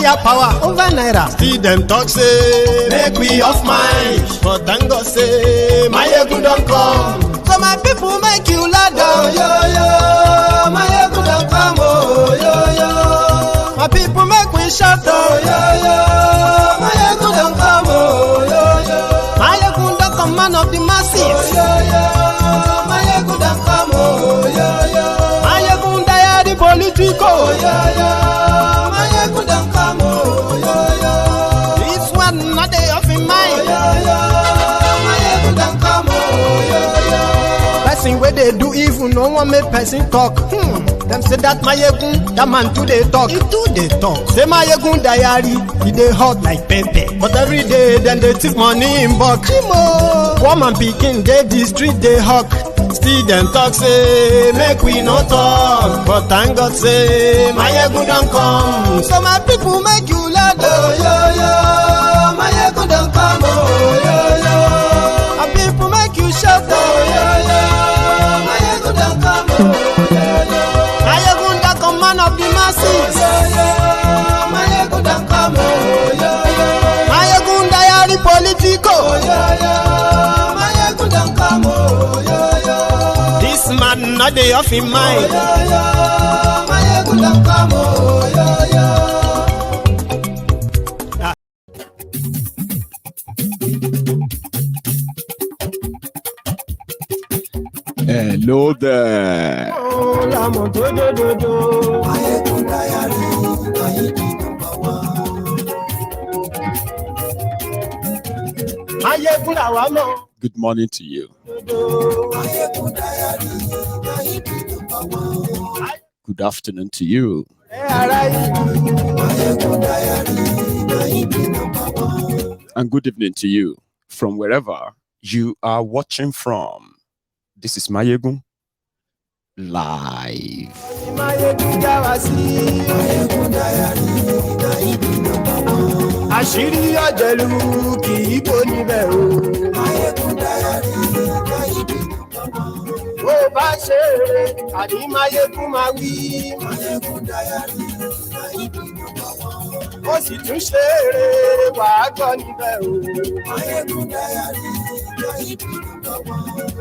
Power over naira. See them talk say make we off mind, but thank God say my ego don't come. So my people make you ladder. Oh, yo yo, my ego don't come. Oh yo yo, my people make we shout. Oh yo yo, my ego don't come. Oh yo yo, my ego don't come, man of the masses. Oh yo yo, my ego don't come. Oh yo yo, my ego die the political. Oh yo yo. Where they do even no one make person talk. Them say that Mayegun, that man too they talk. He too they talk. Say Mayegun diary, he they hot like pepper. But every day then they take money in bulk. Woman picking they the street they hawk. Still them talk say make we no talk. But thank God say Mayegun don't come. So my people make you laugh. Oh yo yo, Mayegun don't come. Oh yo yo, my people make you shout. Oh yo yo. Man of the masses. Mayegun diary politico. This man not the off in mind. Hello there. Good morning to you. Good afternoon to you. And good evening to you from wherever you are watching from. This is Mayegun live. Àṣírí ọ̀jẹ̀lú kì í bò níbẹ̀ o. Bó bá ṣe eré, àní Mayegun máa wí. Ó sì tún ṣe eré, wàá gbọ́ níbẹ̀ o.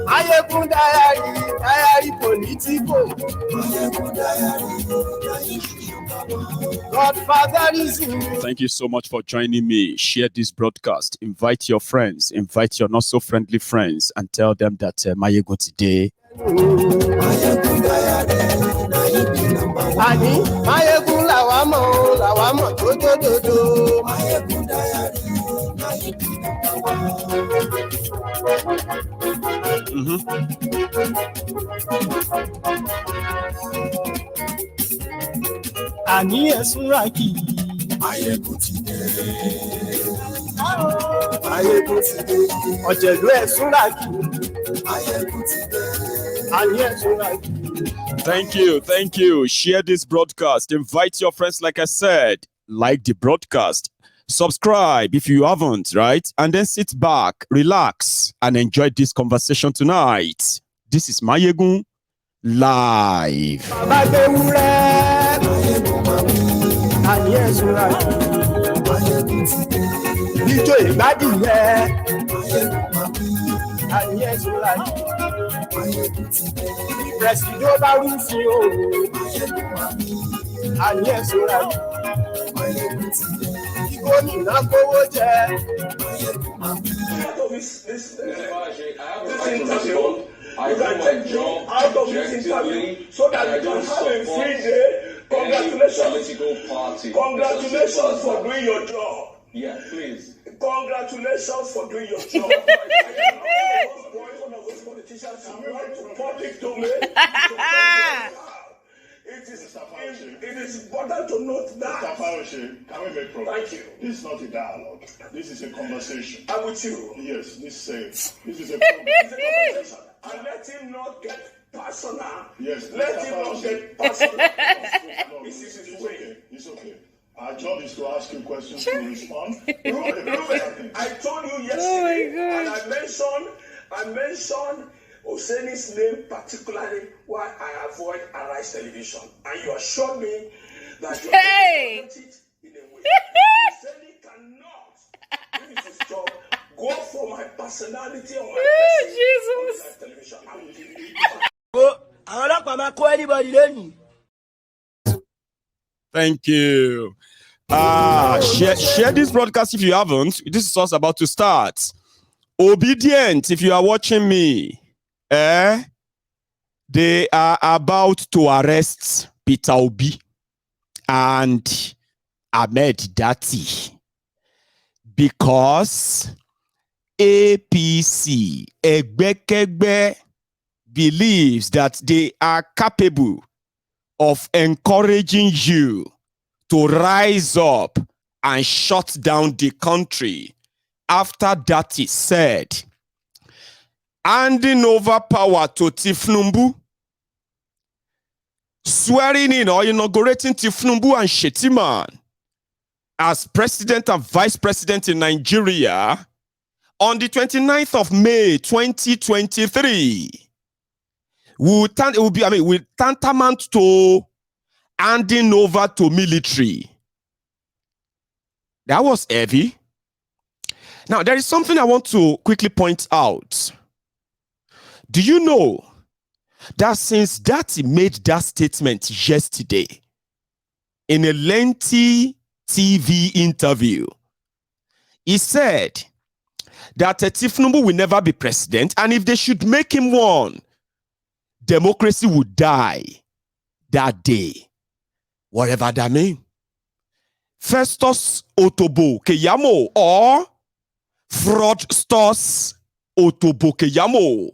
Mayegun diary political. Thank you so much for joining me. Share this broadcast. Invite your friends. Invite your not so friendly friends and tell them that Mayegun today. Ani Mayegun lawamo dododo. Mayegun diary. Ani esuraki. Mayegun today. Mayegun today. Ọ̀jẹ̀lú esuraki. Mayegun today. Ani esuraki. Thank you. Share this broadcast. Invite your friends, like I said. Like the broadcast. Subscribe if you haven't, right? And then sit back, relax, and enjoy this conversation tonight. This is Mayegun live. You can take John out of this interview so that you can have a free day. Congratulations for doing your job. Yeah, please. Congratulations for doing your job. One of those politicians who want to public domain. It is important to note that. Mr. Fauci, can we make progress? Thank you. This is not a dialogue. This is a conversation. I'm with you. Yes, this is a It's a conversation. And let him not get personal. Yes, let him not get personal. No, it's okay. Our job is to ask you questions to respond. Ruben, I told you yesterday, and I mentioned Oseni's name particularly why I avoid Arise Television, and you assured me that you are going to it in a way. personality or Jesus. television. Thank you. Share this broadcast if you haven't. This is us about to start. Obidients, if you are watching me, they are about to arrest Peter Obi and Ahmed Datti because APC, Egbekegbe, believes that they are capable of encouraging you to rise up and shut down the country after Datti said, handing over power to Tifnumbu, swearing in or inaugurating Tifnumbu and Shetiman as president and vice president in Nigeria on the 29th of May 2023 will tantamount to handing over to military. That was heavy. Now, there is something I want to quickly point out. Do you know that since Datti made that statement yesterday in a lengthy TV interview, he said that Tifnumbu will never be president, and if they should make him one, democracy would die that day. Whatever that means. Festus Keyamo or fraudsters Keyamo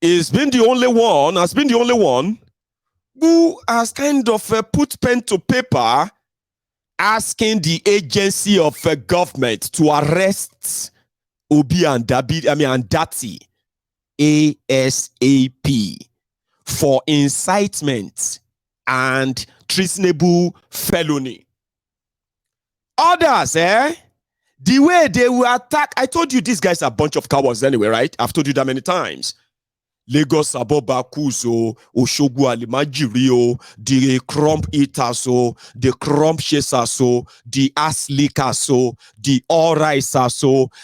has been the only one who has kind of put pen to paper asking the agency of government to arrest Obi and Datti ASAP for incitement and treasonable felony. Others, the way they will attack, I told you these guys are a bunch of cowards anyway, right? I've told you that many times. Lagos Aboba Kuzo, Oshogu Alimajirio, the crump eaters, the crump chasers, the ass lickers, the all risers,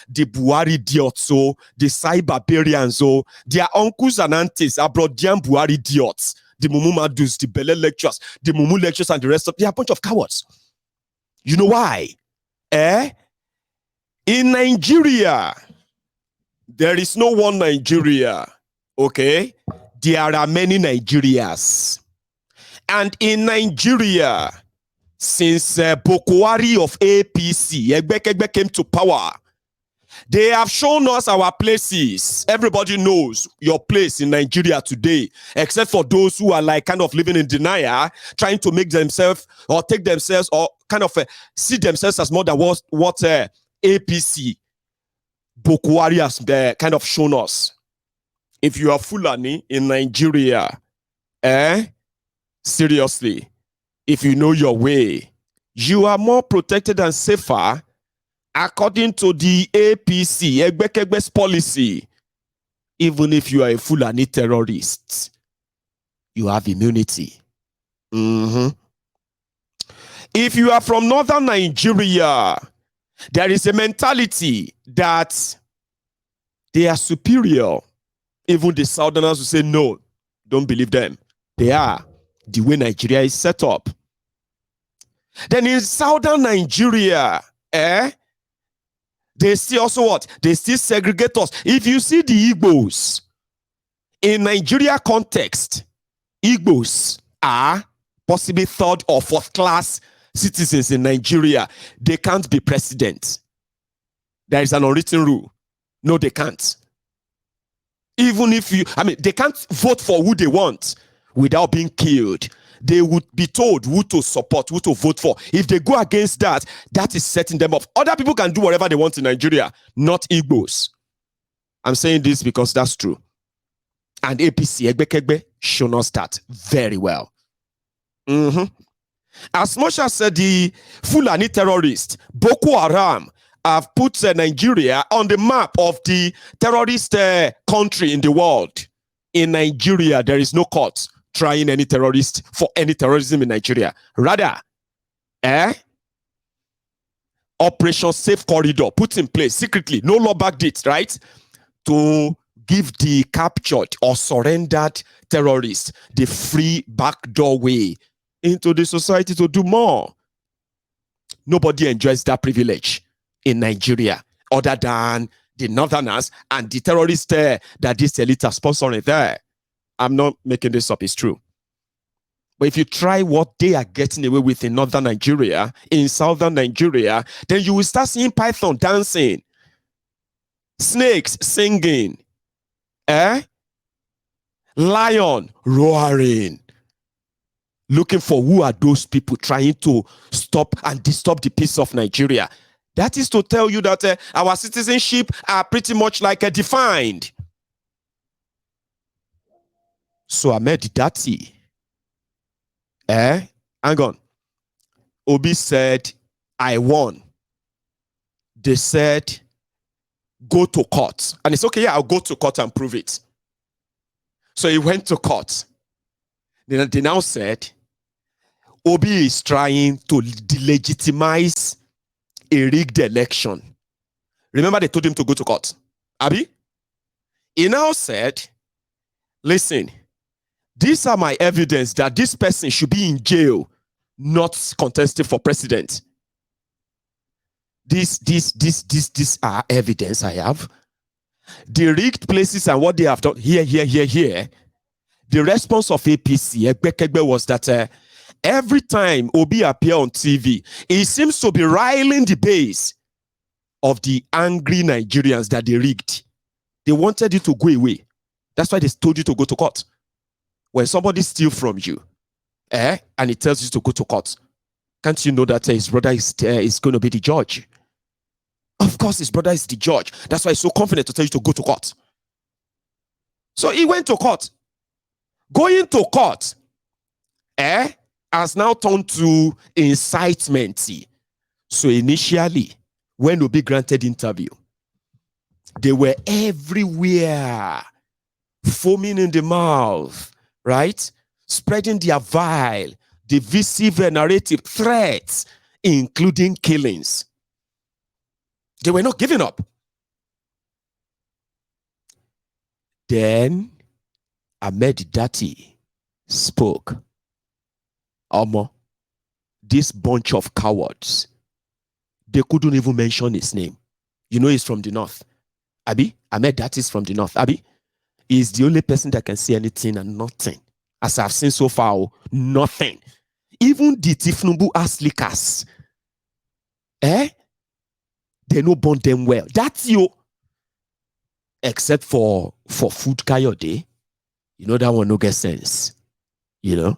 the Buhari idiots, the cyberbarians, their uncles and aunties, Abrodian Buhari idiots, the Mumumadus, the Bele lectures, the Mumu lectures, and the rest of them. They are a bunch of cowards. You know why? In Nigeria, there is no one Nigeria. Okay, there are many Nigerias, and in Nigeria, since Bokwari of APC, Egbekegbe came to power, they have shown us our places. Everybody knows your place in Nigeria today, except for those who are like kind of living in denial, trying to make themselves or take themselves or kind of see themselves as more than what APC Bokwari has kind of shown us. If you are Fulani in Nigeria, seriously, if you know your way, you are more protected and safer according to the APC, Egbekegbe's policy. Even if you are a Fulani terrorist, you have immunity. If you are from northern Nigeria, there is a mentality that they are superior. Even the southerners will say, no, don't believe them. They are the way Nigeria is set up. Then in southern Nigeria, they still also what? They still segregate us. If you see the Igbos, in Nigeria context, Igbos are possibly third or fourth class citizens in Nigeria. They can't be president. There is an unwritten rule. No, they can't. Even if they can't vote for who they want without being killed. They would be told who to support, who to vote for. If they go against that, that is setting them off. Other people can do whatever they want in Nigeria, not Igbos. I'm saying this because that's true. And APC, Egbekegbe, should not start very well. As much as the Fulani terrorists, Boko Haram, have put Nigeria on the map of the terrorist country in the world. In Nigeria, there is no court trying any terrorist for any terrorism in Nigeria. Rather, Operation Safe Corridor put in place secretly, no law backed it, right? To give the captured or surrendered terrorists the free backdoor way into the society to do more. Nobody enjoys that privilege in Nigeria other than the northerners and the terrorists there that this elite are sponsoring there. I'm not making this up, it's true. But if you try what they are getting away with in northern Nigeria, in southern Nigeria, then you will start seeing python dancing, snakes singing, lion roaring, looking for who are those people trying to stop and disturb the peace of Nigeria. That is to tell you that our citizenship are pretty much like defined. So Ahmed Datti, hang on. Obi said, I won. They said, go to court. And it's okay, yeah, I'll go to court and prove it. So he went to court. Then they now said, Obi is trying to delegitimize a rigged election. Remember they told him to go to court. Abi? He now said, listen, these are my evidence that this person should be in jail, not contesting for president. These are evidence I have. The rigged places and what they have done here. The response of APC was that every time Obi appear on TV, he seems to be riling the base of the angry Nigerians that they rigged. They wanted you to go away. That's why they told you to go to court. When somebody steals from you, and he tells you to go to court, can't you know that his brother is going to be the judge? Of course, his brother is the judge. That's why he's so confident to tell you to go to court. So he went to court. Going to court, has now turned to incitement. So initially, when Obi granted interview, they were everywhere, foaming in the mouth, right? Spreading their vile, divisive narrative, threats, including killings. They were not giving up. Then Ahmed Datti spoke. This bunch of cowards, they couldn't even mention his name. You know he's from the north. Abi? Ahmed Datti is from the north. Abi? He's the only person that can say anything and nothing. As I've seen so far, nothing. Even the Tifnubu Aslikas, they no bond them well. That's you. Except for Food Kayode. You know that one no get sense. You know?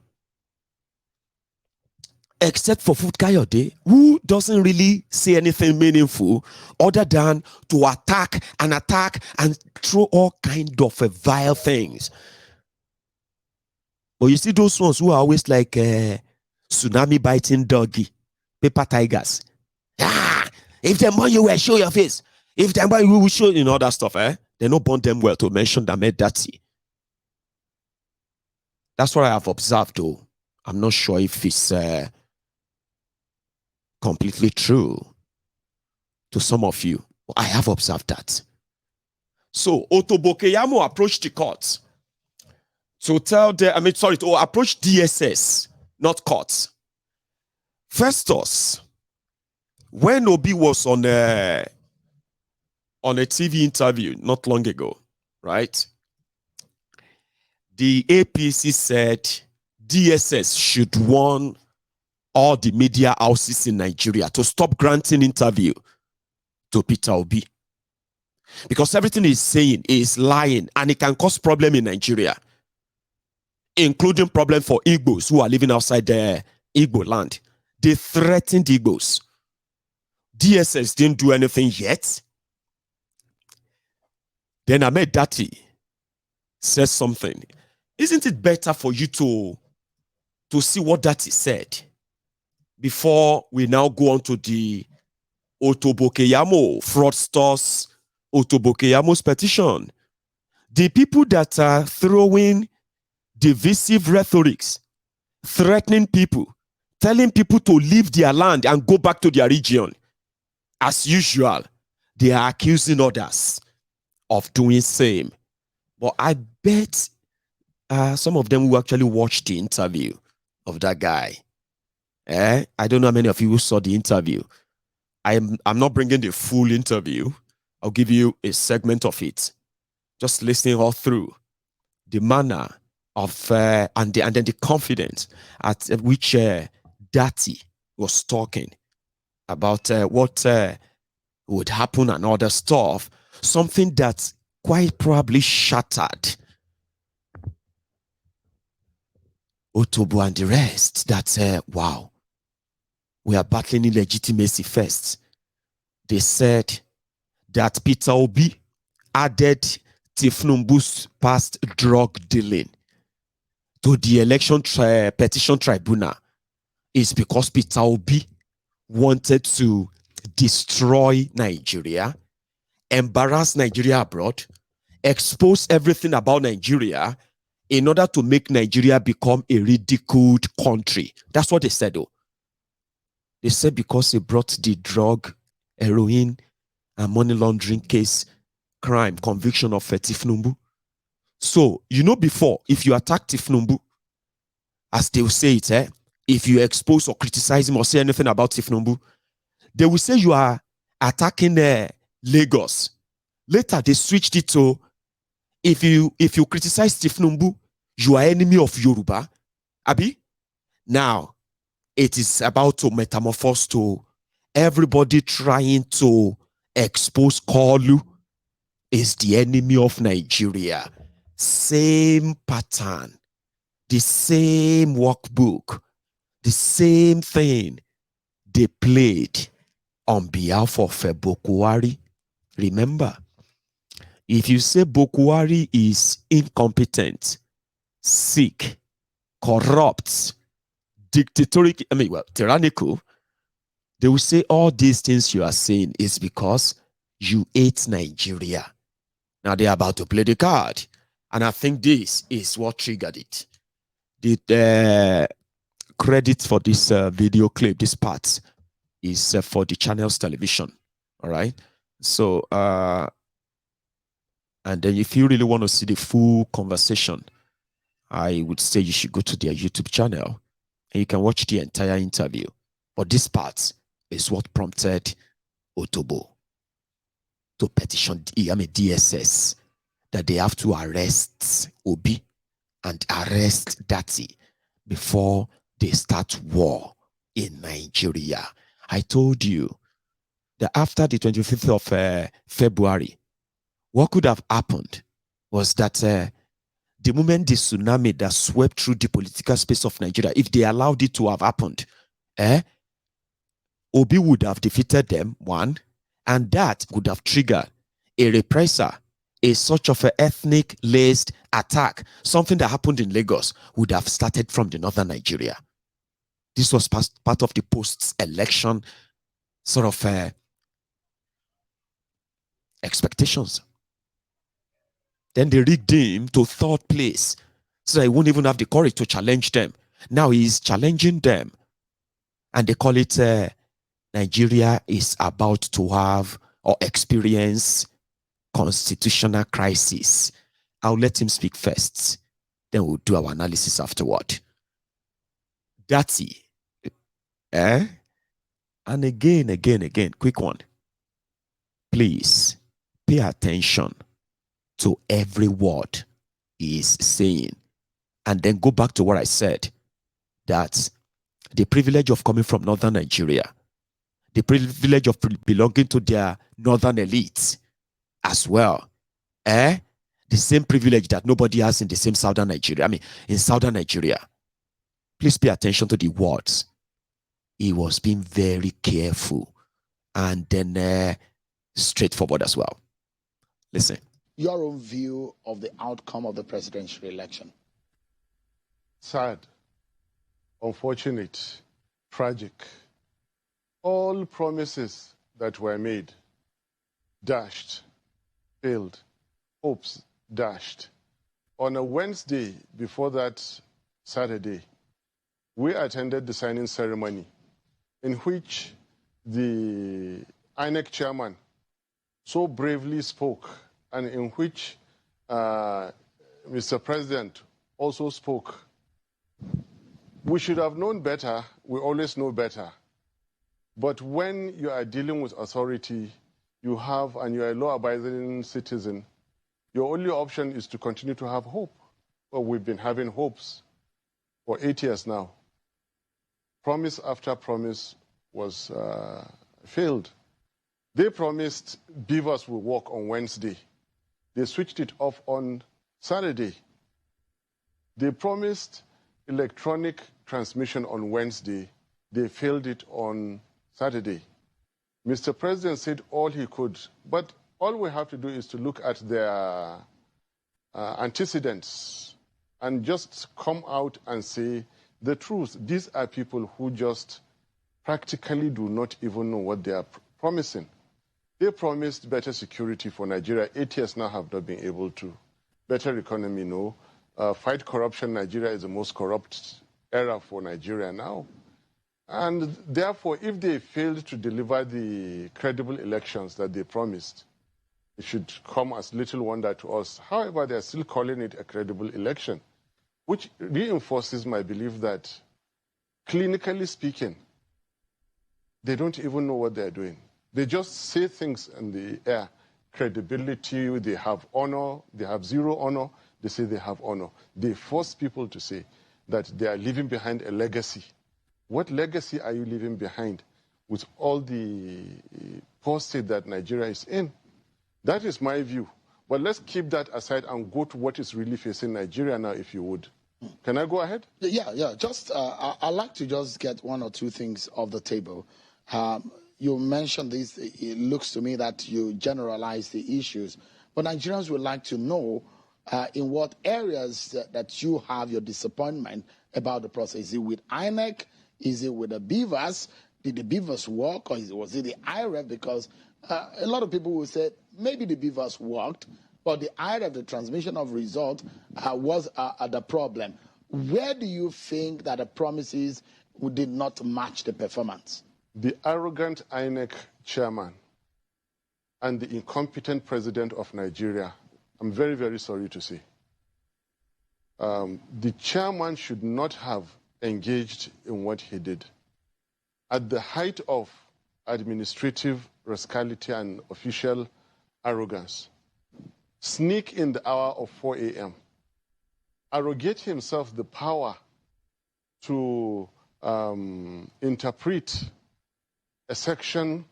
Except for Food Kayode, who doesn't really say anything meaningful other than to attack and throw all kind of vile things. But you see those ones who are always like tsunami biting doggy, paper tigers. If them want you will show your face. If them want you will show, you know, all that stuff, they don't bond them well to mention Ahmed Datti. That's what I have observed, though. I'm not sure if it's completely true to some of you. I have observed that. So Keyamo approached the court to tell them, to approach DSS, not courts. Festus, when Obi was on a TV interview not long ago, right? The APC said DSS should warn all the media houses in Nigeria to stop granting interview to Peter Obi. Because everything he's saying is lying and it can cause problem in Nigeria, including problem for Igbos who are living outside the Igbo land. They threatened Igbos. DSS didn't do anything yet. Then Ahmed Datti says something. Isn't it better for you to see what Datti said before we now go on to the Keyamo fraudsters, Keyamo's petition? The people that are throwing divisive rhetorics, threatening people, telling people to leave their land and go back to their region. as usual, they are accusing others of doing same. But I bet some of them who actually watched the interview of that guy. I don't know how many of you who saw the interview. I'm not bringing the full interview. I'll give you a segment of it. Just listening all through the manner of and then the confidence at which Datti was talking about what would happen and other stuff. Something that quite probably shattered Otobo and the rest. That wow, we are battling illegitimacy first. They said that Peter Obi added Tifnumbu's past drug dealing to the election petition tribunal is because Peter Obi wanted to destroy Nigeria, embarrass Nigeria abroad, expose everything about Nigeria in order to make Nigeria become a ridiculed country. That's what they said, though. They said because he brought the drug, heroin, and money laundering case, crime, conviction of Tifnumbu. So, you know, before, if you attack Tifnumbu, as they will say it, if you expose or criticize him or say anything about Tifnumbu, they will say you are attacking Lagos. Later, they switched it to, if you criticize Tifnumbu, you are enemy of Yoruba. Abi? Now, it is about to metamorphose to everybody trying to expose Kolu is the enemy of Nigeria. Same pattern, the same workbook, the same thing they played on behalf of Bokuwari. Remember, if you say Bokuwari is incompetent, sick, corrupt, tyrannical, they will say all these things you are saying is because you hate Nigeria. Now they are about to play the card. And I think this is what triggered it. The credit for this video clip, this part, is for the channel's television. All right. So, and then if you really want to see the full conversation, I would say you should go to their YouTube channel and you can watch the entire interview. But this part is what prompted Otobo to petition DSS that they have to arrest Obi and arrest Datti before they start war in Nigeria. I told you that after the 25th of February, what could have happened was that the moment the tsunami that swept through the political space of Nigeria, if they allowed it to have happened, Obi would have defeated them, one, and that would have triggered a reprisal, a sort of an ethnic-laced attack. Something that happened in Lagos would have started from the northern Nigeria. This was part of the post-election sort of expectations. Then they rigged him to third place so that he won't even have the courage to challenge them. Now he's challenging them. And they call it Nigeria is about to have or experience constitutional crisis. I'll let him speak first. Then we'll do our analysis afterward. Datti. And again, quick one. Please pay attention to every word he is saying. And then go back to what I said, that the privilege of coming from northern Nigeria, the privilege of belonging to their northern elites as well, the same privilege that nobody has in the same southern Nigeria. I mean, in southern Nigeria. Please pay attention to the words. He was being very careful and then straightforward as well. Listen. Your own view of the outcome of the presidential election. Sad, unfortunate, tragic. All promises that were made, dashed, failed, hopes dashed. On a Wednesday before that Saturday, we attended the signing ceremony in which the INEC chairman so bravely spoke, and in which Mr. President also spoke, we should have known better. We always know better. But when you are dealing with authority, you are a law-abiding citizen, your only option is to continue to have hope. Well, we've been having hopes for 8 years now. Promise after promise was failed. They promised beavers will work on Wednesday. They switched it off on Saturday. They promised electronic transmission on Wednesday. They failed it on Saturday. Mr. President said all he could, but all we have to do is to look at their antecedents and just come out and say the truth. These are people who just practically do not even know what they are promising. They promised better security for Nigeria. 8 years now have not been able to. Better economy, no. Fight corruption. Nigeria is the most corrupt era for Nigeria now. And therefore, if they failed to deliver the credible elections that they promised, it should come as little wonder to us. However, they are still calling it a credible election, which reinforces my belief that, clinically speaking, they don't even know what they're doing. They just say things in the air. Credibility, they have honor, they have zero honor, they say they have honor. They force people to say that they are leaving behind a legacy. What legacy are you leaving behind with all the poor state that Nigeria is in? That is my view. But let's keep that aside and go to what is really facing Nigeria now, if you would. Can I go ahead? Yeah. Just, I'd like to just get one or two things off the table. You mentioned this. It looks to me that you generalize the issues. But Nigerians would like to know in what areas that you have your disappointment about the process. Is it with INEC? Is it with the beavers? Did the beavers work, or was it the IREF? Because a lot of people will say maybe the beavers worked, but the IREF, the transmission of result, was the problem. Where do you think that the promises did not match the performance? The arrogant INEC chairman and the incompetent president of Nigeria, I'm very, very sorry to say. The chairman should not have engaged in what he did. At the height of administrative rascality and official arrogance, sneak in the hour of 4 a.m., arrogate himself the power to interpret a section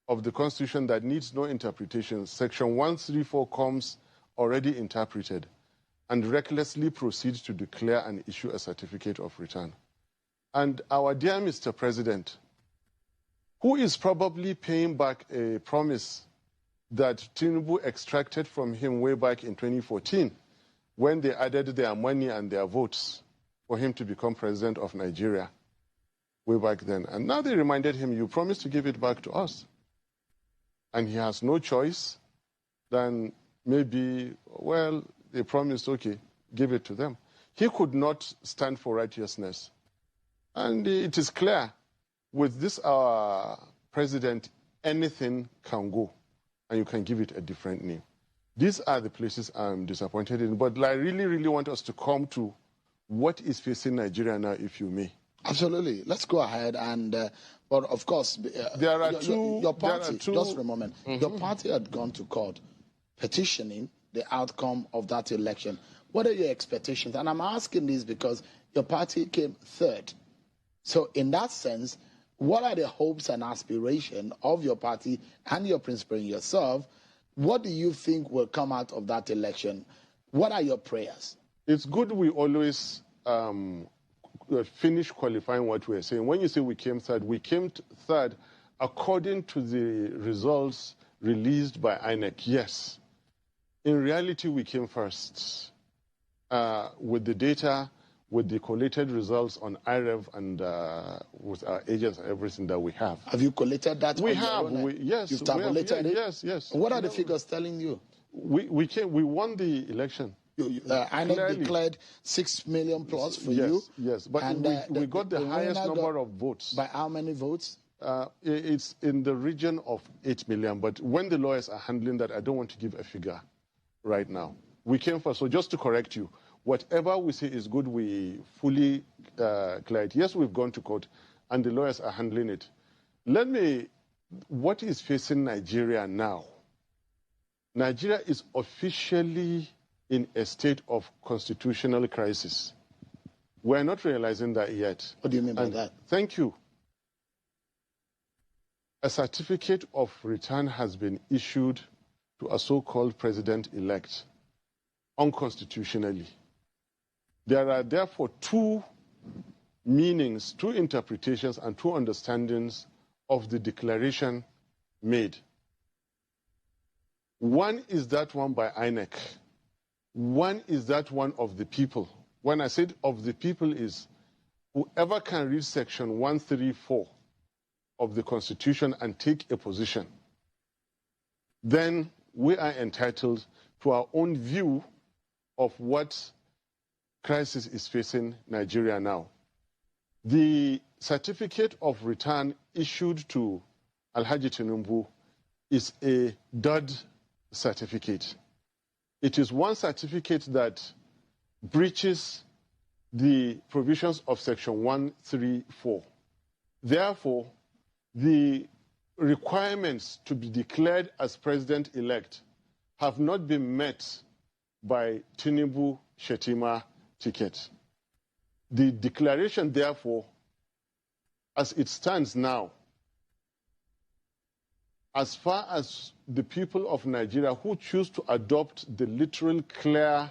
of the Constitution that needs no interpretation. Section 134 comes already interpreted, and recklessly proceeds to declare and issue a certificate of return. And our dear Mr. President, who is probably paying back a promise that Tinubu extracted from him way back in 2014, when they added their money and their votes for him to become president of Nigeria way back then. And now they reminded him, you promised to give it back to us. And he has no choice than maybe, well, they promised, okay, give it to them. He could not stand for righteousness. And it is clear, with this our president, anything can go, and you can give it a different name. These are the places I'm disappointed in. But I really, really want us to come to what is facing Nigeria now, if you may. Absolutely. Let's go ahead and, but of course, there are two. Your party, just for a moment, your party had gone to court petitioning the outcome of that election. What are your expectations? And I'm asking this because your party came third. So in that sense, what are the hopes and aspirations of your party and your principal and yourself? What do you think will come out of that election? What are your prayers? It's good we always finish qualifying what we're saying. When you say we came third according to the results released by INEC, yes. In reality, we came first with the data, with the collated results on IREV and with our agents and everything that we have. Have you collated that? We have. Yes. You've tabulated it? Yes. And what are the figures telling you? We won the election. INEC declared 6 million plus for you. Yes, but we got the highest number of votes. By how many votes? It's in the region of 8 million, but when the lawyers are handling that, I don't want to give a figure right now. We came first, so just to correct you, whatever we say is good, we fully clear it. Yes, we've gone to court, and the lawyers are handling it. What is facing Nigeria now? Nigeria is officially in a state of constitutional crisis. We're not realizing that yet. What do you mean by that? Thank you. A certificate of return has been issued to a so-called president-elect unconstitutionally. There are therefore two meanings, two interpretations, and two understandings of the declaration made. One is that one by INEC. One is that one of the people. When I said of the people is whoever can read section 134 of the Constitution and take a position, then we are entitled to our own view of what crisis is facing Nigeria now. The certificate of return issued to Alhaji Tinubu is a dud certificate. It is one certificate that breaches the provisions of section 134. Therefore, the requirements to be declared as president-elect have not been met by Tinubu Shetima ticket. The declaration, therefore, as it stands now, as far as the people of Nigeria who choose to adopt the literal, clear,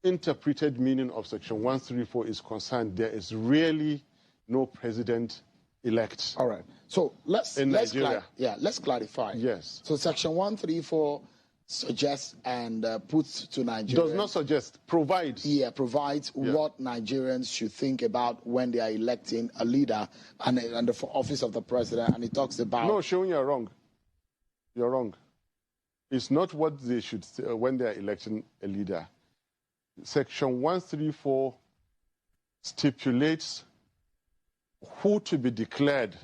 interpreted meaning of section 134 is concerned, there is really no president-elect. All right. So let's clarify. Yes. So section 134 suggests and puts to Nigeria. Does not suggest, provides. Yeah, provides what Nigerians should think about when they are electing a leader and the office of the president. And it talks about. No, Seun, you're wrong. You're wrong. It's not what they should say when they are electing a leader. Section 134 stipulates who to be declared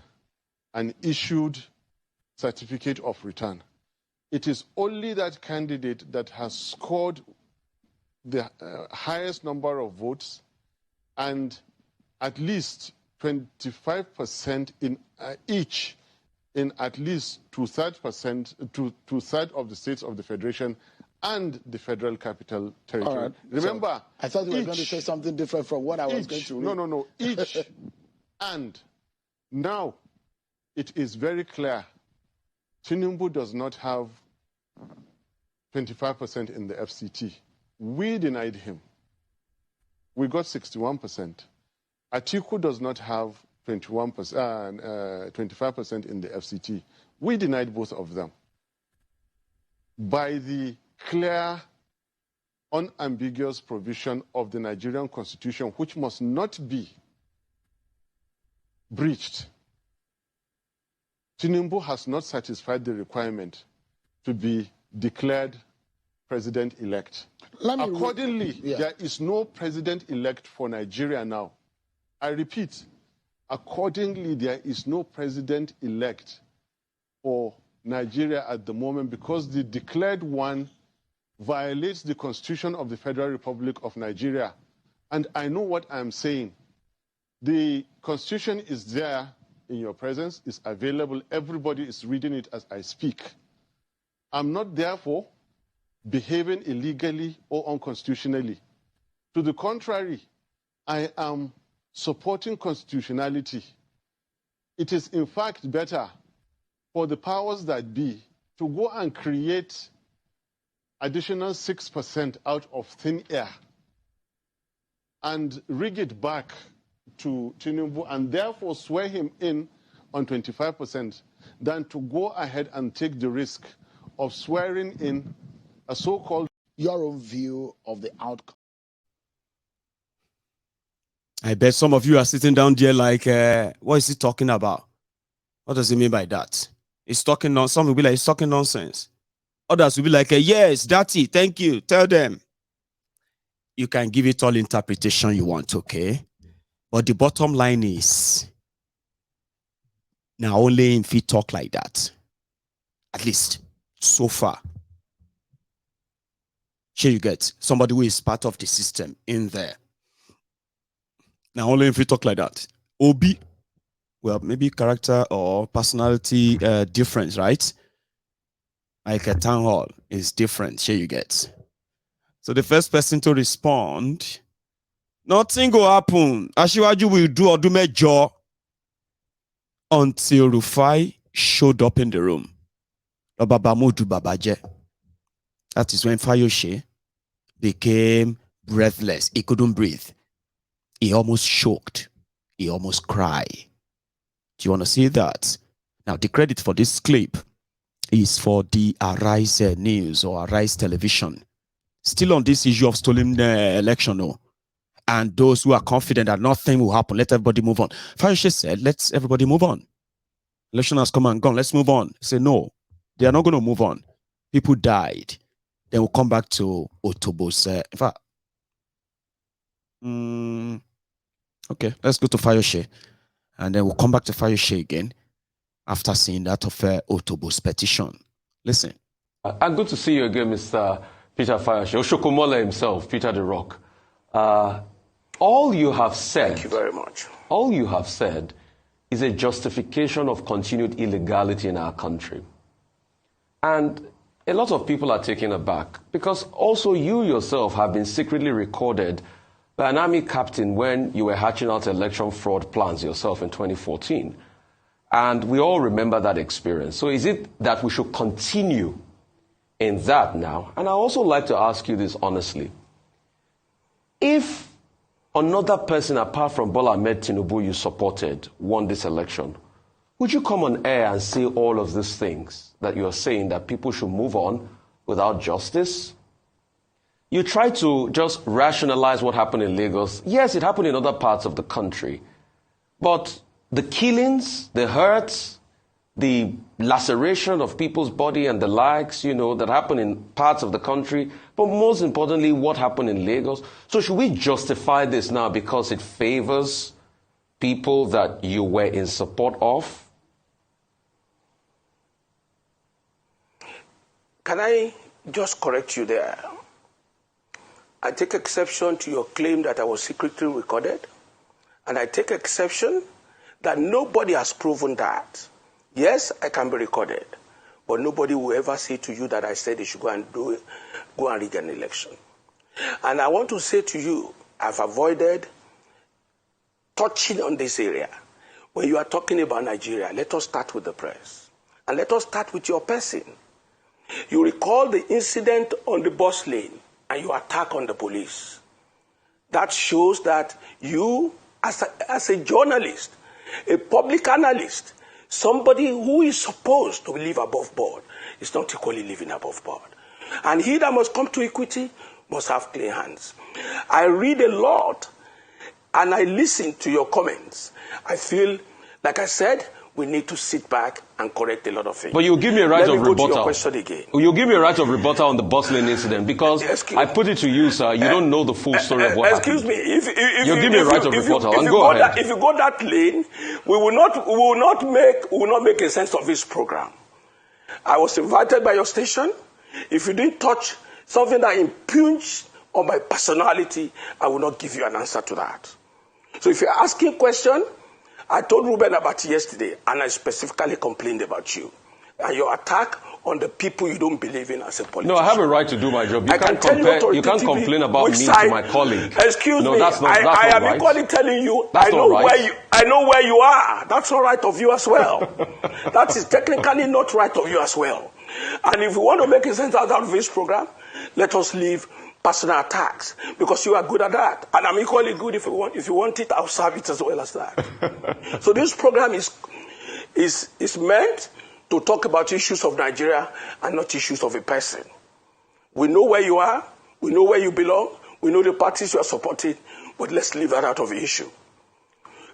an issued certificate of return. It is only that candidate that has scored the highest number of votes and at least 25% in each in at least two-thirds of the states of the Federation and the Federal Capital Territory. All right. Remember, so I thought you were going to say something different from what I was going to read. No. Each and now it is very clear Tinubu does not have 25% in the FCT. We denied him. We got 61%. Atiku does not have 25% in the FCT. We denied both of them. By the clear, unambiguous provision of the Nigerian Constitution, which must not be breached, Tinubu has not satisfied the requirement to be declared president-elect. Accordingly, there is no president-elect for Nigeria now. I repeat, accordingly, there is no president-elect for Nigeria at the moment because the declared one violates the Constitution of the Federal Republic of Nigeria. And I know what I'm saying. The Constitution is there in your presence, is available. Everybody is reading it as I speak. I'm not, therefore, behaving illegally or unconstitutionally. To the contrary, I am supporting constitutionality. It is, in fact, better for the powers that be to go and create additional 6% out of thin air and rig it back to Tinubu and therefore swear him in on 25% than to go ahead and take the risk of swearing in a so-called... Your own view of the outcome. I bet some of you are sitting down there like, what is he talking about? What does he mean by that? He's talking nonsense. Some will be like, he's talking nonsense. Others will be like, yes, Datti, thank you. Tell them. You can give it all interpretation you want, okay? But the bottom line is, Now only if he talk like that. At least so far. Here you get somebody who is part of the system in there. Now only if you talk like that. Obi, well, maybe character or personality difference, right? Like a town hall is different. Here you get. So the first person to respond, nothing will happen. Ashiwaju will do or do major until Rufai showed up in the room. That is when Fayose became breathless. He couldn't breathe. He almost choked. He almost cried. Do you want to see that? Now, the credit for this clip is for the Arise News or Arise Television. Still on this issue of stolen election, no? And those who are confident that nothing will happen, let everybody move on. Fayose said, let's everybody move on. Election has come and gone. Let's move on. Say no, they are not going to move on. People died. Then we'll come back to Otobo's. In fact, okay, let's go to Fayose. And then we'll come back to Fayose again after seeing that of Otobo's petition. Listen. Good to see you again, Mr. Peter Fayose. Oshokomola himself, Peter the Rock. All you have said... Thank you very much. All you have said is a justification of continued illegality in our country. And a lot of people are taken aback because also you yourself have been secretly recorded by an army captain when you were hatching out election fraud plans yourself in 2014. And we all remember that experience. So is it that we should continue in that now? And I also like to ask you this honestly. If another person apart from Bola Ahmed Tinubu you supported won this election, would you come on air and say all of these things that you're saying that people should move on without justice? You try to just rationalize what happened in Lagos. Yes, it happened in other parts of the country. But the killings, the hurts, the laceration of people's body and the likes, that happened in parts of the country, but most importantly, what happened in Lagos. So should we justify this now because it favors people that you were in support of? Can I just correct you there? I take exception to your claim that I was secretly recorded, and I take exception that nobody has proven that. Yes, I can be recorded, but nobody will ever say to you that I said they should go and rig an election. And I want to say to you, I've avoided touching on this area. When you are talking about Nigeria, let us start with the press. And let us start with your person. You recall the incident on the bus lane and you attack on the police. That shows that you, as a journalist, a public analyst, somebody who is supposed to live above board, is not equally living above board. And he that must come to equity must have clean hands. I read a lot and I listen to your comments. I feel, like I said, we need to sit back and correct a lot of things. But you give me a right of rebuttal. To your question again. You give me a right of rebuttal on the bus lane incident because I put it to you, sir. You don't know the full story of what happened. Excuse me. If you give me a right of rebuttal, and go ahead. If you go that lane, we will not make a sense of this program. I was invited by your station. If you didn't touch something that impugns on my personality, I will not give you an answer to that. So if you're asking a question, I told Ruben about it yesterday, and I specifically complained about you and your attack on the people you don't believe in as a politician. No, I have a right to do my job. You can't complain about me to my colleague. Excuse me. That's not I am right. equally telling you. That's not right. I know where you are. That's not right of you as well. That is technically not right of you as well. And if you want to make a sense out of this program, let us leave personal attacks, because you are good at that, and I'm equally good. If you want it, I'll serve it as well as that. So this program is meant to talk about issues of Nigeria and not issues of a person. We know where you are, we know where you belong, we know the parties you are supporting, but let's leave that out of the issue.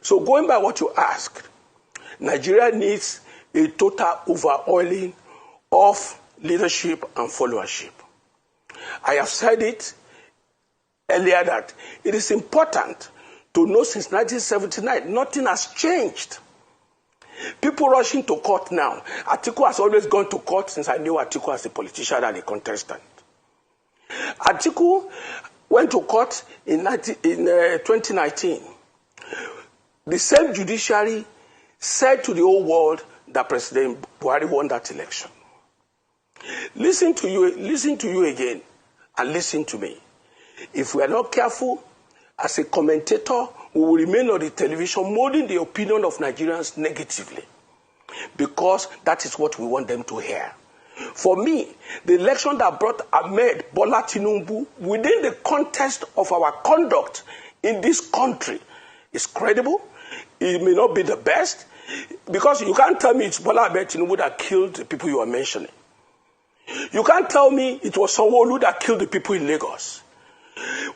So going by what you asked, Nigeria needs a total overhauling of leadership and followership. I have said it earlier that it is important to know since 1979, nothing has changed. People rushing to court now. Atiku has always gone to court since I knew Atiku as a politician and a contestant. Atiku went to court in 2019. The same judiciary said to the whole world that President Buhari won that election. Listen to you again, and listen to me. If we are not careful, as a commentator, we will remain on the television molding the opinion of Nigerians negatively, because that is what we want them to hear. For me, the election that brought Ahmed Bola Tinubu within the context of our conduct in this country is credible. It may not be the best, because you can't tell me it's Bola Ahmed Tinubu that killed the people you are mentioning. You can't tell me it was Sanwo-Olu that killed the people in Lagos.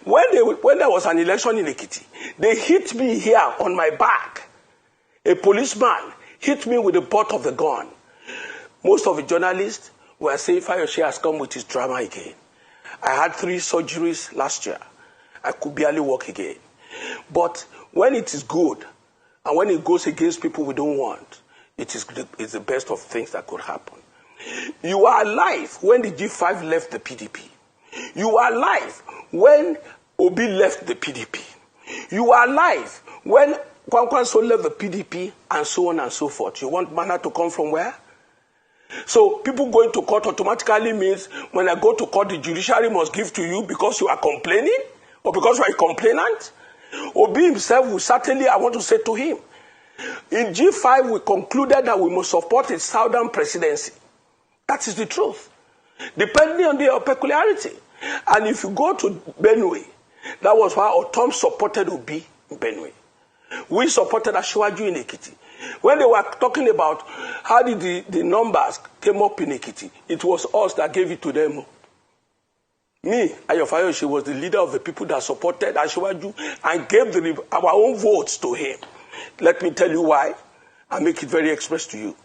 When there was an election in Ekiti, they hit me here on my back. A policeman hit me with the butt of the gun. Most of the journalists were saying Fayose has come with his drama again. I had 3 surgeries last year. I could barely walk again. But when it is good, and when it goes against people we don't want, it's the best of things that could happen. You are alive when the G5 left the PDP. You are alive when Obi left the PDP. You are alive when Kwankwanso left the PDP, and so on and so forth. You want manna to come from where? So people going to court automatically means when I go to court, the judiciary must give to you because you are complaining or because you are a complainant. Obi himself will certainly, I want to say to him, in G5 we concluded that we must support a southern presidency. That is the truth, depending on their peculiarity. And if you go to Benue, that was why Otom supported Obi in Benue. We supported Asiwaju in Ekiti. When they were talking about how did the numbers came up in Ekiti, it was us that gave it to them. Me, Ayo Fayose, was the leader of the people that supported Asiwaju and gave our own votes to him. Let me tell you why. I make it very express to you.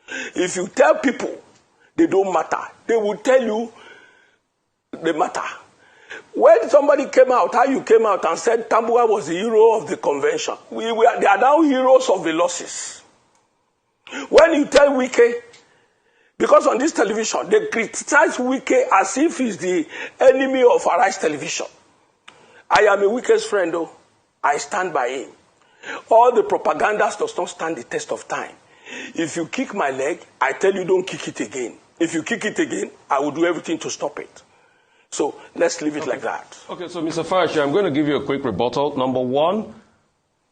If you tell people they don't matter, they will tell you they matter. When somebody came out, how you came out and said Tambuwa was the hero of the convention, they are now heroes of the losses. When you tell Wike, because on this television, they criticize Wike as if he's the enemy of Arise Television. I am a Wike's friend, though. I stand by him. All the propagandas does not stand the test of time. If you kick my leg, I tell you don't kick it again. If you kick it again, I will do everything to stop it. So let's leave it like that. Okay, so Mr. Fayose, I'm going to give you a quick rebuttal. Number one,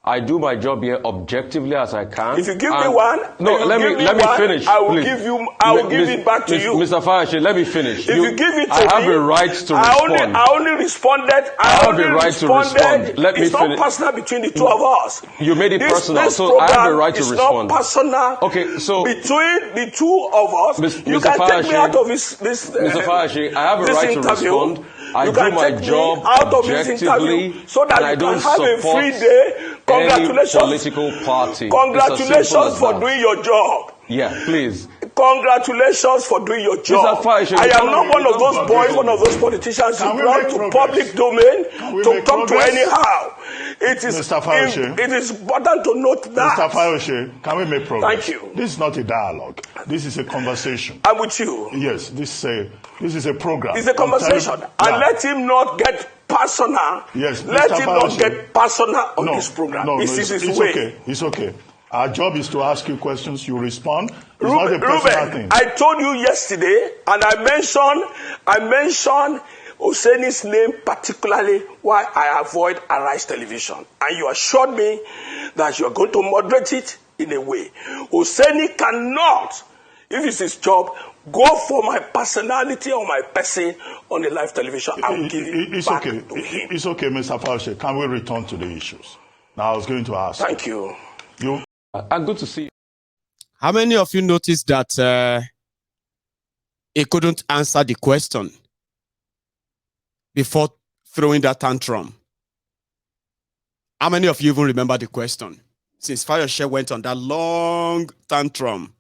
I do my job here objectively as I can. If you give me one, no, let me finish. I will please. give it back to you. Mr. Fayose, let me finish. If you give it to me, I have a right to respond. I only responded. I have a right to respond. Let me finish. It's not personal between the two of us. You made it personal, so I have a right to respond. It's not personal. Okay, so between the two of us, you can take me out of this. Mr. Fayose, I have a right to respond. I do my job out of this interview so that I don't can have a free day. Congratulations. Any political party. Congratulations for doing your job. Yeah, please. Congratulations for doing your job. Fayose, I am not one of those boys, one of those politicians who brought to public domain to talk to anyhow. It is important to note that. Mr. Fayose, can we make progress? Thank you. This is not a dialogue. This is a conversation. I'm with you. Yes, this is a program. It's a conversation. And let him not get personal. Yes, let Mr. him Fayose, not get personal on this program. It's way. Okay. It's okay. Our job is to ask you questions. You respond. It's Ruben, not a personal thing. I told you yesterday, and I mentioned Oseni's name particularly why I avoid Arise Television. And you assured me that you are going to moderate it in a way. Oseni cannot, if it's his job, go for my personality or my person on the live television. I will give it back to him. It's okay, Mr. Fayose. Can we return to the issues? Now, I was going to ask. Thank you. Good to see you. How many of you noticed that he couldn't answer the question before throwing that tantrum? How many of you even remember the question? Since Fayose went on that long tantrum,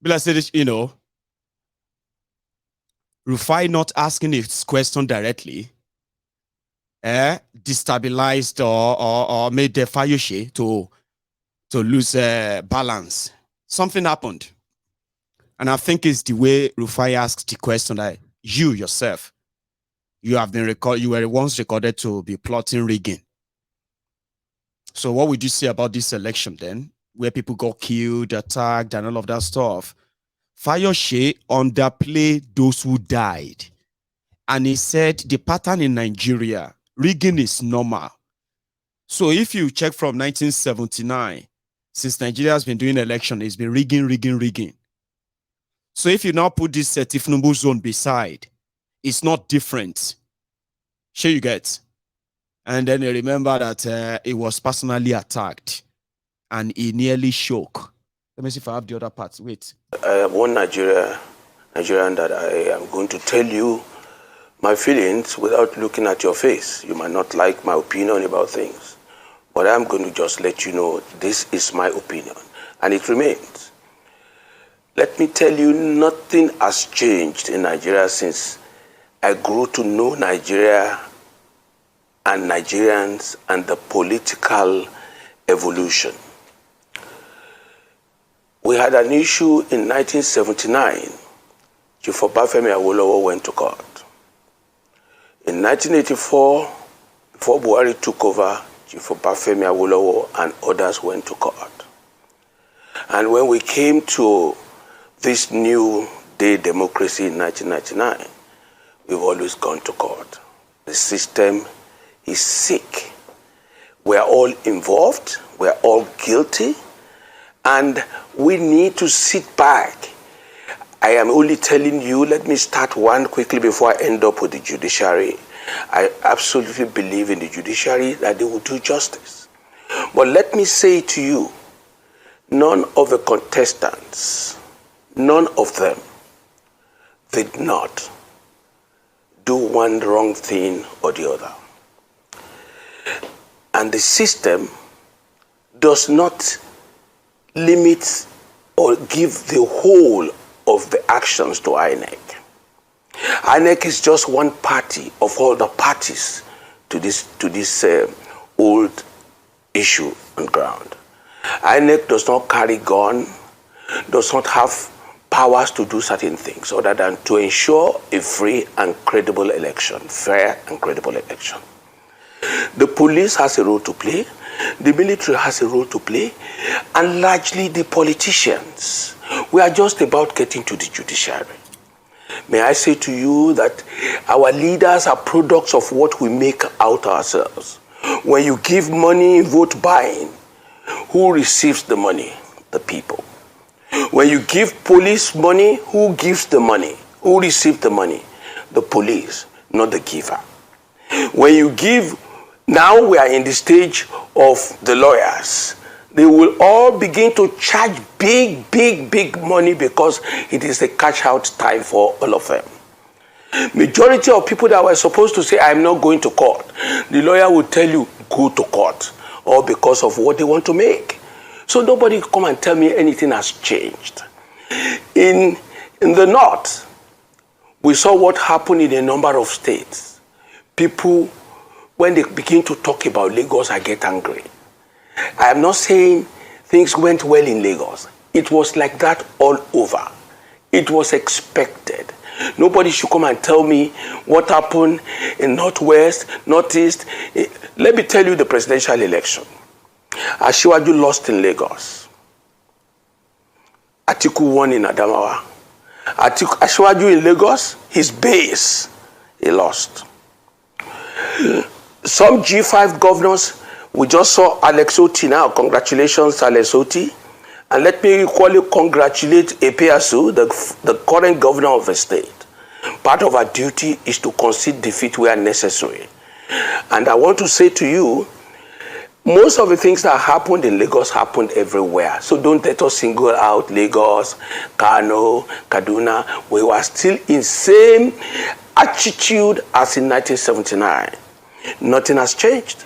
blessed, Rufai not asking his question directly, destabilized or made the Fayose to to lose balance. Something happened. And I think it's the way Rufai asked the question that you yourself, you were once recorded to be plotting rigging. So what would you say about this election then, where people got killed, attacked, and all of that stuff? Fayose underplayed those who died. And he said the pattern in Nigeria, rigging is normal. So if you check from 1979, since Nigeria has been doing election, it's been rigging. So if you now put this Tifnubu zone beside, it's not different. Sure you get. And then you remember that it was personally attacked and he nearly shook. Let me see if I have the other parts. Wait. I have one Nigerian that I am going to tell you my feelings without looking at your face. You might not like my opinion about things, but I'm going to just let you know this is my opinion, and it remains. Let me tell you, nothing has changed in Nigeria since I grew to know Nigeria and Nigerians and the political evolution. We had an issue in 1979. Chief Obafemi Awolowo went to court. In 1984, before Buhari took over, Chief Obafemi Awolowo and others went to court. And when we came to this new day democracy in 1999, we've always gone to court. The system is sick. We're all involved, we're all guilty, and we need to sit back. I am only telling you, let me start one quickly before I end up with the judiciary. I absolutely believe in the judiciary that they will do justice. But let me say to you, none of the contestants, none of them did not do one wrong thing or the other. And the system does not limit or give the whole of the actions to INEC. INEC is just one party of all the parties to this old issue on ground. INEC does not carry gun, does not have powers to do certain things other than to ensure a free and credible election, fair and credible election. The police has a role to play, the military has a role to play, and largely the politicians. We are just about getting to the judiciary. May I say to you that our leaders are products of what we make out ourselves. When you give money, vote buying, who receives the money? The people. When you give police money, who gives the money? Who receives the money? The police, not the giver. When you give, now we are in the stage of the lawyers. They will all begin to charge big money because it is a cash out time for all of them. Majority of people that were supposed to say, I'm not going to court, the lawyer will tell you, go to court, or because of what they want to make. So nobody come and tell me anything has changed. In the north, we saw what happened in a number of states. People, when they begin to talk about Lagos, I get angry. I am not saying things went well in Lagos. It was like that all over. It was expected. Nobody should come and tell me what happened in Northwest, Northeast. Let me tell you the presidential election. Asiwaju lost in Lagos. Atiku won in Adamawa. Asiwaju in Lagos, his base, he lost. Some G5 governors, we just saw Alex Oti now. Congratulations, Alex Oti. And let me equally congratulate Epeasu, the current governor of the state. Part of our duty is to concede defeat where necessary. And I want to say to you, most of the things that happened in Lagos happened everywhere. So don't let us single out Lagos, Kano, Kaduna. We were still in same attitude as in 1979. Nothing has changed.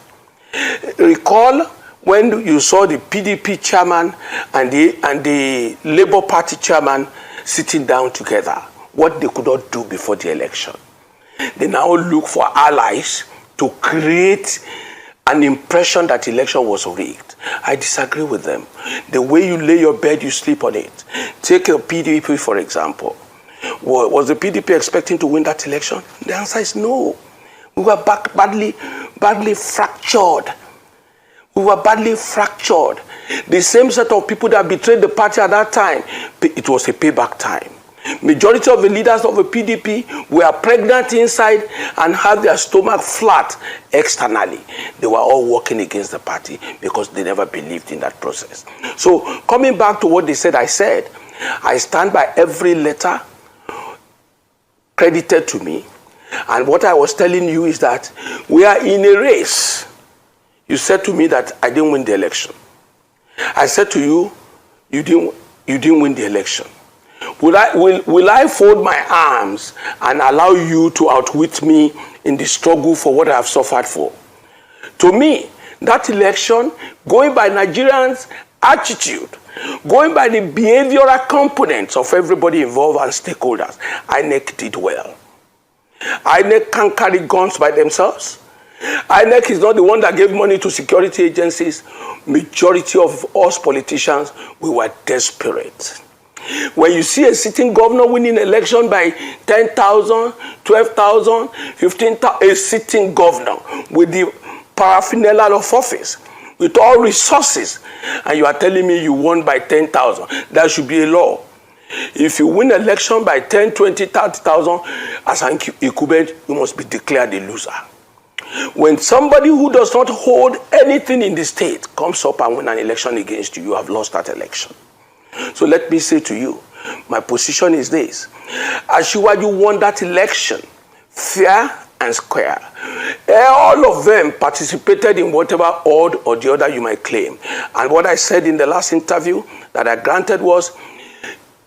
Recall when you saw the PDP chairman and the Labour Party chairman sitting down together, what they could not do before the election. They now look for allies to create an impression that election was rigged. I disagree with them. The way you lay your bed, you sleep on it. Take a PDP, for example. Was the PDP expecting to win that election? The answer is no. We were badly fractured. We were badly fractured. The same set of people that betrayed the party at that time, it was a payback time. Majority of the leaders of the PDP were pregnant inside and had their stomach flat externally. They were all working against the party because they never believed in that process. So coming back to what they said, I stand by every letter credited to me. And what I was telling you is that we are in a race. You said to me that I didn't win the election. I said to you, you didn't win the election. Will I fold my arms and allow you to outwit me in the struggle for what I have suffered for? To me, that election, going by Nigerians' attitude, going by the behavioral components of everybody involved and stakeholders, INEC did well. INEC can't carry guns by themselves. INEC is not the one that gave money to security agencies. Majority of us politicians, we were desperate. When you see a sitting governor winning election by 10,000, 12,000, 15,000, a sitting governor with the paraphernalia of office, with all resources, and you are telling me you won by 10,000, that should be a law. If you win election by 10, 20, 30,000, as an incumbent, you must be declared a loser. When somebody who does not hold anything in the state comes up and win an election against you, you have lost that election. So let me say to you, my position is this. Asiwaju won that election fair and square. All of them participated in whatever odd or the other you might claim. And what I said in the last interview that I granted was,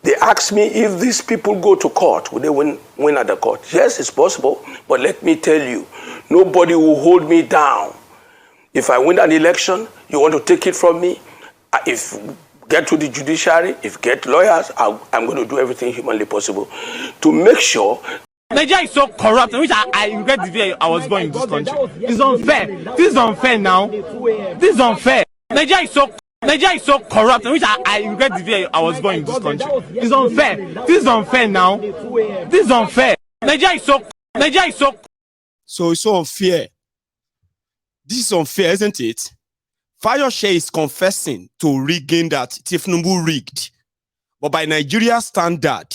they asked me if these people go to court, will they win at the court? Yes, it's possible, but let me tell you, nobody will hold me down. If I win an election, you want to take it from me? If get to the judiciary, if get lawyers, I'm going to do everything humanly possible to make sure. Nigeria is so corrupt, which I regret the day I was born in this country. It's unfair. This is unfair now. This is unfair. Nigeria is so corrupt, which I regret the day I was born in this country. It's unfair. This is unfair now. This is unfair. Nigeria is so. So it's so unfair. This is unfair, isn't it? Fayose is confessing to rigging that Tifnubu rigged. But by Nigeria standard,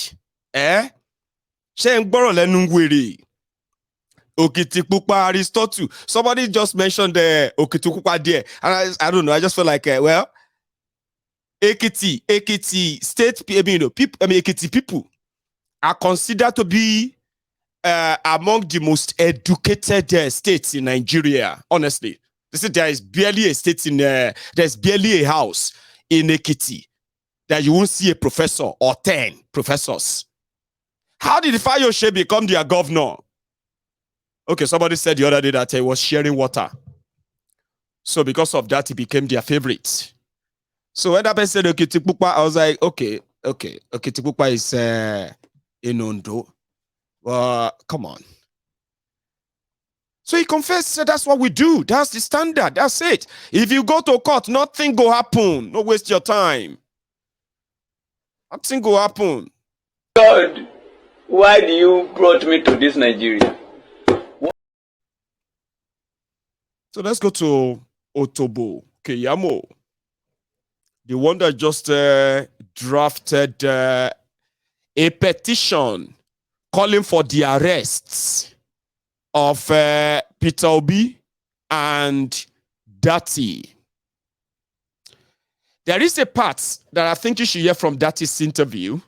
Okitipupa Aristotle. Somebody just mentioned the Okitipupa there. And I don't know, I just feel like, well, Ekiti state, Ekiti people are considered to be among the most educated states in Nigeria, honestly. There is barely a state in there's barely a house in Ekiti that you won't see a professor or 10 professors. How did Fayose become their governor? Okay, somebody said the other day that he was sharing water. So because of that, he became their favorite. So when that person said Okitipupa, I was like, okay. Okitipupa is in Ondo. Come on. So he confessed, so that's what we do. That's the standard. That's it. If you go to court, nothing will happen. Don't waste your time. Nothing will happen. God, why do you brought me to this Nigeria? So let's go to Otobo, Keyamo. The one that just drafted a petition calling for the arrests of Peter Obi and Datti. There is a part that I think you should hear from Datti's interview,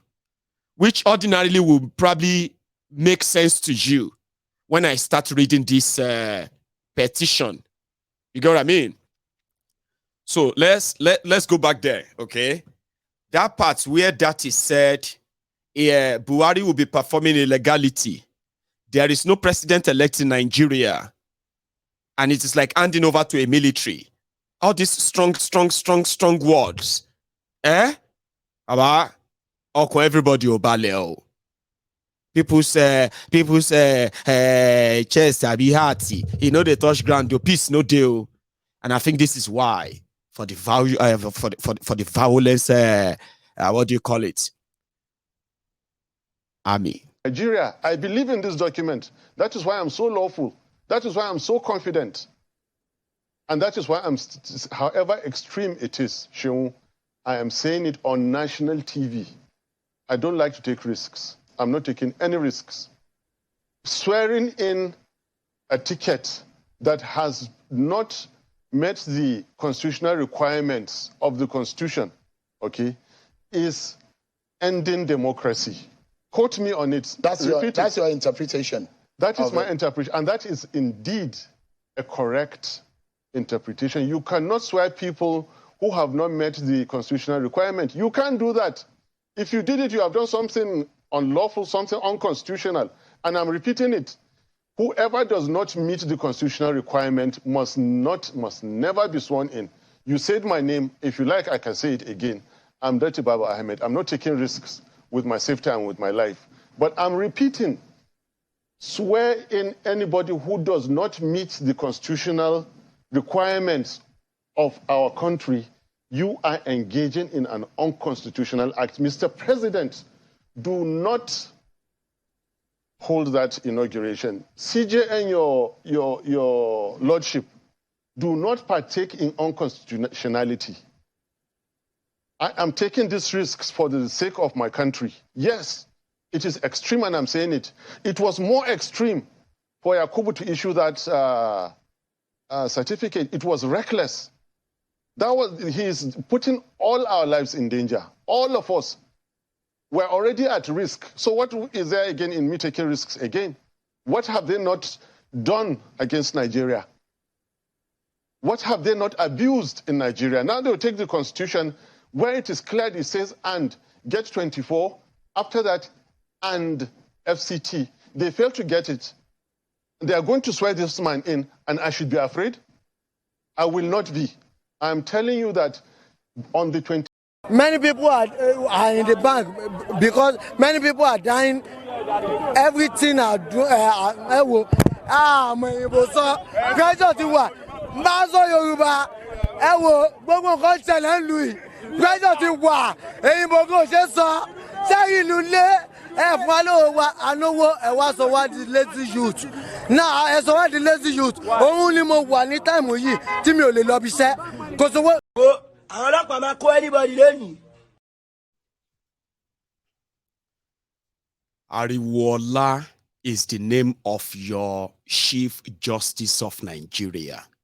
which ordinarily will probably make sense to you when I start reading this petition. You get what I mean? So let's go back there, okay? That part where Datti said, Buhari will be performing illegality. There is no president-elect in Nigeria. And it is like handing over to a military. All these strong words. About everybody obaleo. People say, chest abi hearty. You know they touch ground, your peace no deal. And I think this is why, for the value, for the violence, what do you call it? Army. Nigeria, I believe in this document. That is why I'm so lawful. That is why I'm so confident. And that is why I'm, however extreme it is, Sheung, I am saying it on national TV. I don't like to take risks. I'm not taking any risks. Swearing in a ticket that has not met the constitutional requirements of the Constitution, okay, is ending democracy. Quote me on it. That's your interpretation. That is my interpretation, and that is indeed a correct interpretation. You cannot swear people who have not met the constitutional requirement. You can't do that. If you did it, you have done something unlawful, something unconstitutional. And I'm repeating it. Whoever does not meet the constitutional requirement must never be sworn in. You said my name. If you like, I can say it again. I'm Datti Ahmed. I'm not taking risks with my safety and with my life. But I'm repeating, swear in anybody who does not meet the constitutional requirements of our country, you are engaging in an unconstitutional act. Mr. President, do not hold that inauguration. CJ and your lordship, do not partake in unconstitutionality. I am taking these risks for the sake of my country. Yes, it is extreme, and I'm saying it. It was more extreme for Yakubu to issue that certificate. It was reckless. He is putting all our lives in danger. All of us were already at risk. So what is there again in me taking risks again? What have they not done against Nigeria? What have they not abused in Nigeria? Now they'll take the Constitution where it is clear, it says, and get 24. After that, and FCT. They fail to get it. They are going to swear this man in, and I should be afraid? I will not be. I'm telling you that on the 20th. Many people are in the bank because many people are dying. Everything are doing. Pressure ti wà. Mbazo Yorùbá. Gbogbo nǹkan ṣẹlẹ̀ ń lu yìí. Pressure ti wà. Èyìnbó kò ṣe sọ. Sẹ́yìn ìlú lé. Fún wa lówó wa, ànówó ẹ̀ wá sọ wá di lazy youth. Náà ẹ sọ wá di lazy youth. Òun ni mo wà ní táìmù yìí tí mi ò lè lọ bí iṣẹ́. Kò sówó. Àwọn ọlọ́pàá máa kó anybody lẹ́yìn. Ariwola is the name of your Chief Justice of Nigeria.